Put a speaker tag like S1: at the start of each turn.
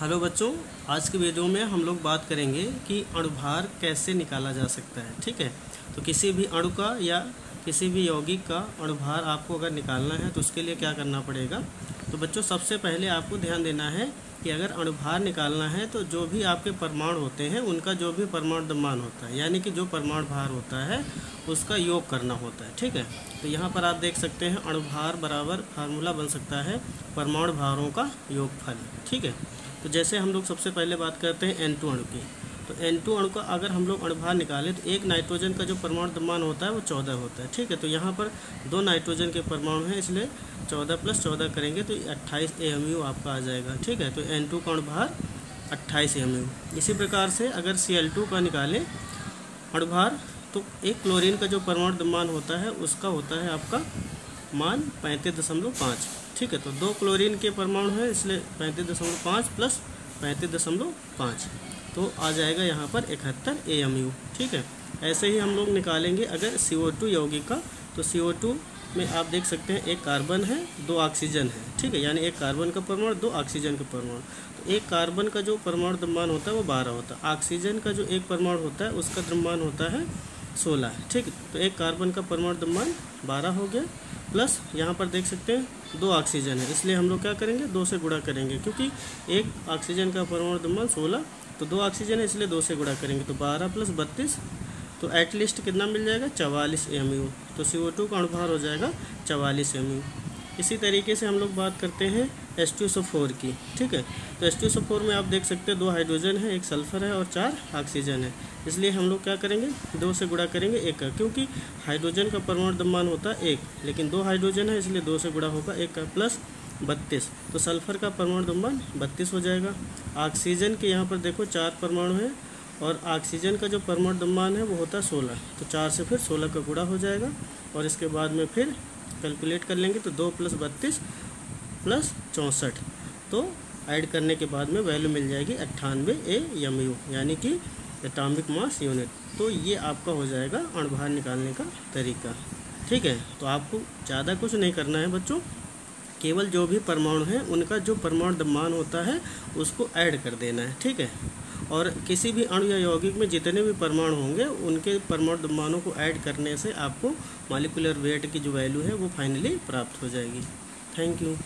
S1: Hello बच्चों, आज के वीडियो में हम लोग बात करेंगे कि अणुभार कैसे निकाला जा सकता है। ठीक है, तो किसी भी अणु का या किसी भी यौगिक का अणुभार आपको अगर निकालना है तो उसके लिए क्या करना पड़ेगा। तो बच्चों, सबसे पहले आपको ध्यान देना है कि अगर अणुभार निकालना है तो जो भी आपके परमाणु होते हैं उनका जो भी परमाणु द्रव्यमान होता है, यानी कि जो परमाणु भार होता है उसका योग करना होता है। ठीक है, तो यहाँ पर आप देख सकते हैं अणुभार बराबर फार्मूला बन सकता है परमाणु भारों का योगफल। ठीक है, तो जैसे हम लोग सबसे पहले बात करते हैं N2 अणु की, तो N2 अणु का अगर हम लोग अणुभार निकालें तो एक नाइट्रोजन का जो परमाणु द्रव्यमान होता है वो 14 होता है। ठीक है, तो यहाँ पर 2 नाइट्रोजन के परमाणु हैं, इसलिए 14 + 14 करेंगे तो 28 AMU आपका आ जाएगा। ठीक है, तो N2 का अणुभार 28 AMU। इसी प्रकार से अगर Cl2 का निकालें अणुभार तो एक क्लोरीन का जो परमाणु द्रव्यमान होता है उसका होता है आपका मान 35.5। ठीक है, तो 2 क्लोरीन के परमाणु हैं, इसलिए 35.5 + 35.5 तो आ जाएगा यहाँ पर 71 AMU। ठीक है, ऐसे ही हम लोग निकालेंगे अगर CO2 यौगिक का, तो CO2 में आप देख सकते हैं एक कार्बन है 2 ऑक्सीजन है। ठीक है, यानी एक कार्बन का परमाणु 2 ऑक्सीजन का परमाणु। तो एक कार्बन का जो परमाणु द्रव्यमान होता है वो 12 होता है, ऑक्सीजन का जो एक परमाणु होता है उसका द्रव्यमान होता है 16 है। ठीक है, तो एक कार्बन का परमाणु द्रव्यमान 12 हो गया, प्लस यहाँ पर देख सकते हैं 2 ऑक्सीजन है, इसलिए हम लोग क्या करेंगे 2 से गुणा करेंगे, क्योंकि एक ऑक्सीजन का परमाणु द्रव्यमान 16 तो 2 ऑक्सीजन है इसलिए 2 से गुणा करेंगे, तो 12 + 32 तो एटलीस्ट कितना मिल जाएगा 44 AMU। तो CO2 का अणुभार हो जाएगा 44 AMU। इसी तरीके से हम लोग बात करते हैं H2SO4 की। ठीक है, तो H2SO4 में आप देख सकते हैं 2 हाइड्रोजन है, 1 सल्फर है और 4 ऑक्सीजन है, इसलिए हम लोग क्या करेंगे 2 से गुणा करेंगे 1 का, क्योंकि हाइड्रोजन का परमाणु द्रव्यमान होता है 1, लेकिन 2 हाइड्रोजन है इसलिए 2 से गुणा होगा 1 का, प्लस 32 तो सल्फर का परमाणु द्रव्यमान 32 हो जाएगा। ऑक्सीजन के यहाँ पर देखो 4 परमाणु हैं और ऑक्सीजन का जो परमाणु द्रव्यमान है वो होता है 16, तो 4 से फिर 16 का गुणा हो जाएगा और इसके बाद में फिर कैलकुलेट कर लेंगे तो 2 + 32 + 64 तो ऐड करने के बाद में वैल्यू मिल जाएगी 98 AMU, यानी कि एटॉमिक मास यूनिट। तो ये आपका हो जाएगा अणुभार निकालने का तरीका। ठीक है, तो आपको ज़्यादा कुछ नहीं करना है बच्चों, केवल जो भी परमाणु हैं उनका जो परमाणु द्रव्यमान होता है उसको ऐड कर देना है। ठीक है, और किसी भी अणु या यौगिक में जितने भी परमाणु होंगे उनके परमाणु द्रव्यमानों को ऐड करने से आपको मॉलिक्यूलर वेट की जो वैल्यू है वो फाइनली प्राप्त हो जाएगी। Thank you.